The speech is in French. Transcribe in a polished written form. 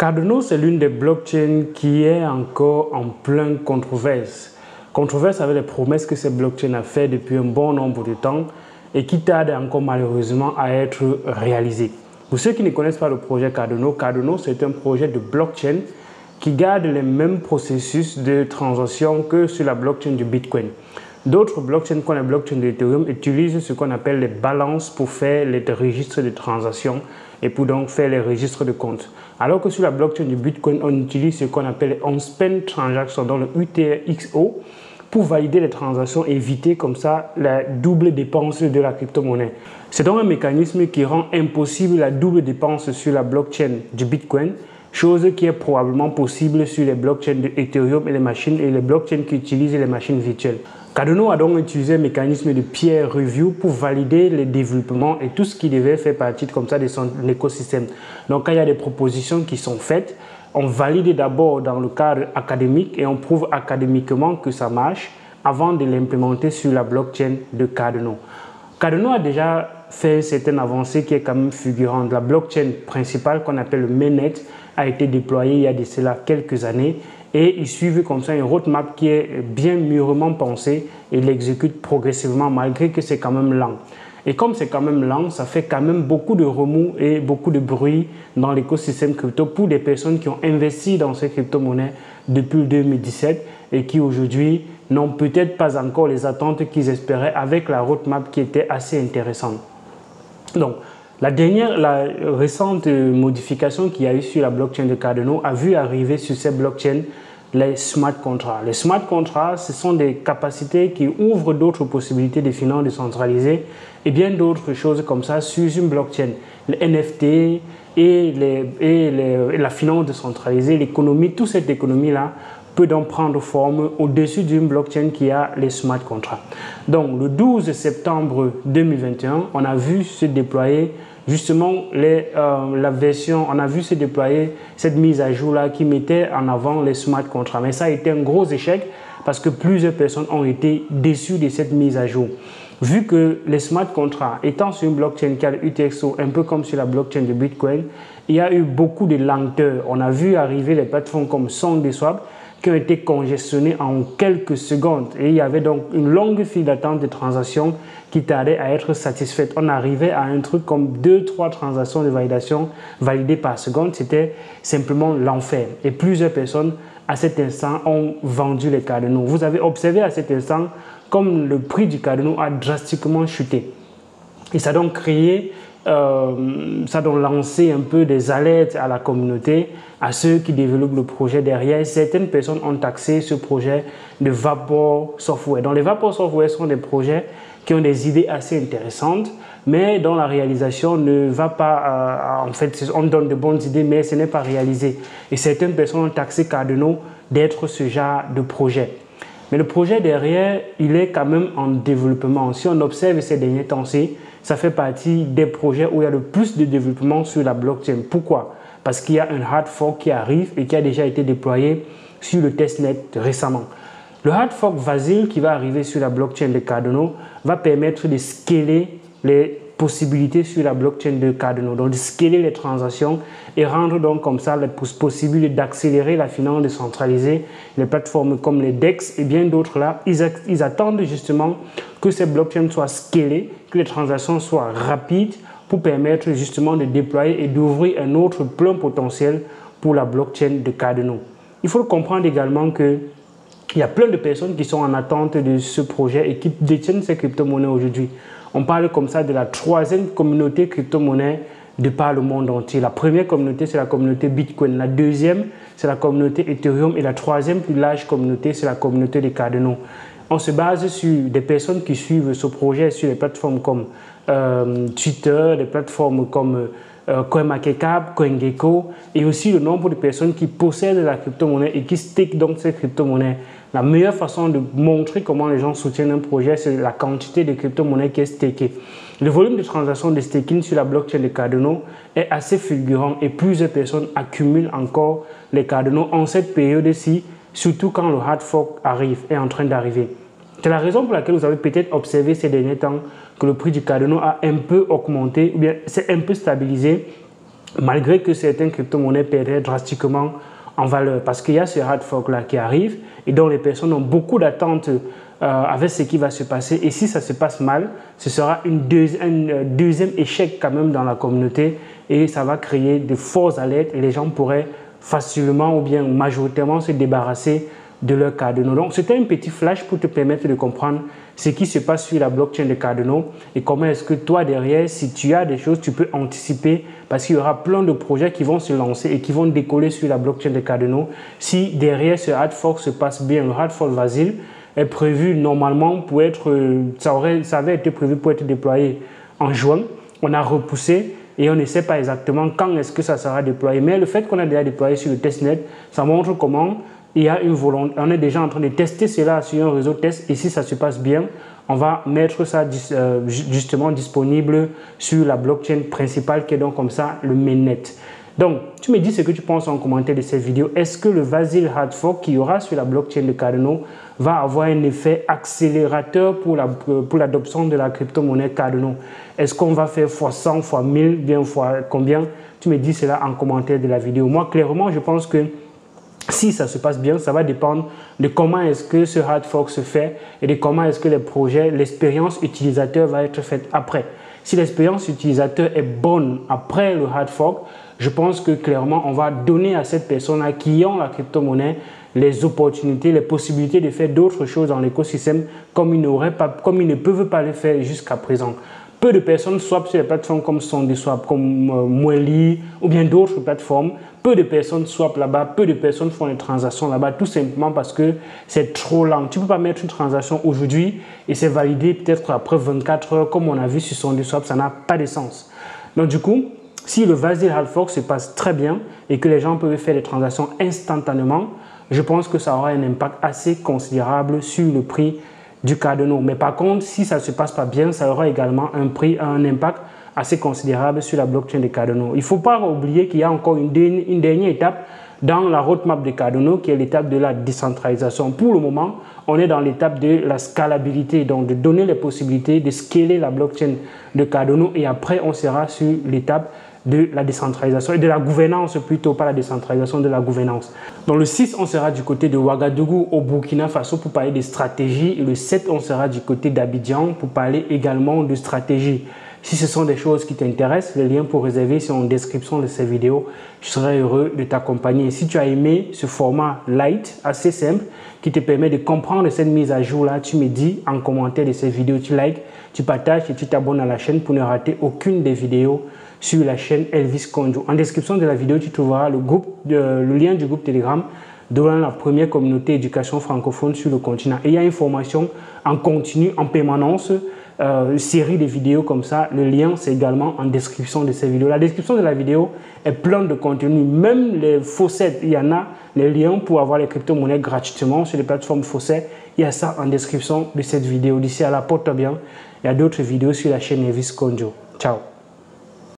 Cardano, c'est l'une des blockchains qui est encore en pleine controverse. Controverse avec les promesses que cette blockchain a fait depuis un bon nombre de temps et qui tarde encore malheureusement à être réalisée. Pour ceux qui ne connaissent pas le projet Cardano, Cardano c'est un projet de blockchain qui garde les mêmes processus de transaction que sur la blockchain du Bitcoin. D'autres blockchains, comme la blockchain d'Ethereum, utilisent ce qu'on appelle les balances pour faire les registres de transactions et pour donc faire les registres de comptes. Alors que sur la blockchain du Bitcoin, on utilise ce qu'on appelle les on-spend transactions, dans le UTXO, pour valider les transactions et éviter comme ça la double dépense de la crypto-monnaie. C'est donc un mécanisme qui rend impossible la double dépense sur la blockchain du Bitcoin, chose qui est probablement possible sur les blockchains de Ethereum et les blockchains qui utilisent les machines virtuelles. Cardano a donc utilisé un mécanisme de peer review pour valider les développements et tout ce qui devait faire partie comme ça de son écosystème. Donc quand il y a des propositions qui sont faites, on valide d'abord dans le cadre académique et on prouve académiquement que ça marche avant de l'implémenter sur la blockchain de Cardano. Cardano a déjà fait certaines avancées qui est quand même fulgurante. La blockchain principale qu'on appelle le mainnet a été déployée il y a de cela quelques années et ils suivent comme ça une roadmap qui est bien mûrement pensée et l'exécute progressivement malgré que c'est quand même lent. Et comme c'est quand même lent, ça fait quand même beaucoup de remous et beaucoup de bruit dans l'écosystème crypto pour des personnes qui ont investi dans ces crypto-monnaies depuis 2017 et qui aujourd'hui n'ont peut-être pas encore les attentes qu'ils espéraient avec la roadmap qui était assez intéressante. Donc, la récente modification qu'il y a eu sur la blockchain de Cardano a vu arriver sur cette blockchain les smart contracts. Les smart contracts, ce sont des capacités qui ouvrent d'autres possibilités de finances décentralisées et bien d'autres choses comme ça sur une blockchain. Les NFT et la finance décentralisée, l'économie, toute cette économie-là peut donc prendre forme au-dessus d'une blockchain qui a les smart contracts. Donc, le 12 septembre 2021, on a vu se déployer justement on a vu se déployer cette mise à jour là qui mettait en avant les smart contracts. Mais ça a été un gros échec parce que plusieurs personnes ont été déçues de cette mise à jour. Vu que les smart contracts étant sur une blockchain qui a le UTXO, un peu comme sur la blockchain de Bitcoin, il y a eu beaucoup de lenteur. On a vu arriver les plateformes comme SushiSwap qui ont été congestionnées en quelques secondes. Et il y avait donc une longue file d'attente de transactions qui tardait à être satisfaite. On arrivait à un truc comme 2-3 transactions de validation validées par seconde. C'était simplement l'enfer. Et plusieurs personnes, à cet instant, ont vendu les Cardano. Vous avez observé à cet instant comme le prix du Cardano a drastiquement chuté. Et ça a donc créé, ça a donc lancé un peu des alertes à la communauté, à ceux qui développent le projet derrière. Certaines personnes ont taxé ce projet de Vapor Software. Donc les Vapor Software sont des projets qui ont des idées assez intéressantes, mais dont la réalisation ne va pas, en fait, on donne de bonnes idées, mais ce n'est pas réalisé. Et certaines personnes ont taxé Cardano d'être ce genre de projet. Mais le projet derrière, il est quand même en développement. Si on observe ces derniers temps-ci, ça fait partie des projets où il y a le plus de développement sur la blockchain. Pourquoi? Parce qu'il y a un hard fork qui arrive et qui a déjà été déployé sur le testnet récemment. Le hard fork Vasil qui va arriver sur la blockchain de Cardano va permettre de scaler les possibilités sur la blockchain de Cardano, donc de scaler les transactions et rendre donc comme ça possible d'accélérer la finance décentralisée. Les plateformes comme les DEX et bien d'autres là, ils attendent justement que ces blockchains soient scalées, que les transactions soient rapides pour permettre justement de déployer et d'ouvrir un autre plein potentiel pour la blockchain de Cardano. Il faut comprendre également que il y a plein de personnes qui sont en attente de ce projet et qui détiennent ces crypto-monnaies aujourd'hui. On parle comme ça de la troisième communauté crypto-monnaie de par le monde entier. La première communauté, c'est la communauté Bitcoin. La deuxième, c'est la communauté Ethereum. Et la troisième plus large communauté, c'est la communauté des Cardano. On se base sur des personnes qui suivent ce projet sur les plateformes comme Twitter, des plateformes comme CoinMarketCap, CoinGecko et aussi le nombre de personnes qui possèdent la crypto-monnaie et qui stakent donc ces crypto-monnaies. La meilleure façon de montrer comment les gens soutiennent un projet, c'est la quantité de crypto-monnaies qui est stakée. Le volume de transactions de staking sur la blockchain de Cardano est assez fulgurant et plusieurs personnes accumulent encore les Cardano en cette période-ci, surtout quand le hard fork est en train d'arriver. C'est la raison pour laquelle vous avez peut-être observé ces derniers temps que le prix du Cardano a un peu augmenté ou bien s'est un peu stabilisé malgré que certaines crypto-monnaies perdraient drastiquement en valeur. Parce qu'il y a ce hard fork-là qui arrive et dont les personnes ont beaucoup d'attentes avec ce qui va se passer. Et si ça se passe mal, ce sera un deuxième échec quand même dans la communauté et ça va créer de fortes alertes et les gens pourraient facilement ou bien majoritairement se débarrasser de leur Cardano. Donc, c'était un petit flash pour te permettre de comprendre ce qui se passe sur la blockchain de Cardano et comment est-ce que toi, derrière, si tu as des choses, tu peux anticiper parce qu'il y aura plein de projets qui vont se lancer et qui vont décoller sur la blockchain de Cardano. Si derrière ce hard fork se passe bien, le hard fork Vasil est prévu normalement pour être, ça avait été prévu pour être déployé en juin. On a repoussé et on ne sait pas exactement quand est-ce que ça sera déployé. Mais le fait qu'on a déjà déployé sur le testnet, ça montre comment il y a une volonté. On est déjà en train de tester cela sur un réseau test et si ça se passe bien, on va mettre ça justement disponible sur la blockchain principale qui est donc comme ça le mainnet. Donc, tu me dis ce que tu penses en commentaire de cette vidéo. Est-ce que le Vasil hard fork qui y aura sur la blockchain de Cardano va avoir un effet accélérateur pour l'adoption de la crypto-monnaie Cardano? Est-ce qu'on va faire x100, x1000, bien fois combien? Tu me dis cela en commentaire de la vidéo. Moi, clairement, je pense que si ça se passe bien, ça va dépendre de comment est-ce que ce hard fork se fait et de comment est-ce que les projets, l'expérience utilisateur va être faite après. Si l'expérience utilisateur est bonne après le hard fork, je pense que clairement, on va donner à cette personne-là qui ont la crypto-monnaie les opportunités, les possibilités de faire d'autres choses dans l'écosystème comme ils ne peuvent pas le faire jusqu'à présent. Peu de personnes swap sur les plateformes comme SundaeSwap, comme Mweli ou bien d'autres plateformes. Peu de personnes swap là-bas, peu de personnes font des transactions là-bas tout simplement parce que c'est trop lent. Tu ne peux pas mettre une transaction aujourd'hui et c'est validé peut-être après 24 heures comme on a vu sur SundaeSwap, ça n'a pas de sens. Donc du coup, si le Vasil hard fork se passe très bien et que les gens peuvent faire des transactions instantanément, je pense que ça aura un impact assez considérable sur le prix du Cardano. Mais par contre, si ça ne se passe pas bien, ça aura également un impact assez considérable sur la blockchain de Cardano. Il ne faut pas oublier qu'il y a encore une dernière étape dans la roadmap de Cardano qui est l'étape de la décentralisation. Pour le moment, on est dans l'étape de la scalabilité, donc de donner les possibilités de scaler la blockchain de Cardano et après on sera sur l'étape de la décentralisation et de la gouvernance plutôt, pas la décentralisation, de la gouvernance. Dans le 6, on sera du côté de Ouagadougou au Burkina Faso pour parler de stratégie et le 7, on sera du côté d'Abidjan pour parler également de stratégie. Si ce sont des choses qui t'intéressent, les liens pour réserver sont en description de cette vidéo. Je serai heureux de t'accompagner. Si tu as aimé ce format light, assez simple, qui te permet de comprendre cette mise à jour-là, tu me dis en commentaire de cette vidéo, tu likes, tu partages et tu t'abonnes à la chaîne pour ne rater aucune des vidéos sur la chaîne Elvis Konjo. En description de la vidéo, tu trouveras le lien du groupe Telegram dans la première communauté éducation francophone sur le continent. Et il y a une formation en continu, en permanence, une série de vidéos comme ça. Le lien, c'est également en description de cette vidéo. La description de la vidéo est pleine de contenu. Même les faucets, il y en a les liens pour avoir les crypto-monnaies gratuitement sur les plateformes faucets. Il y a ça en description de cette vidéo. D'ici à là, porte bien. Il y a d'autres vidéos sur la chaîne Elvis Konjo. Ciao.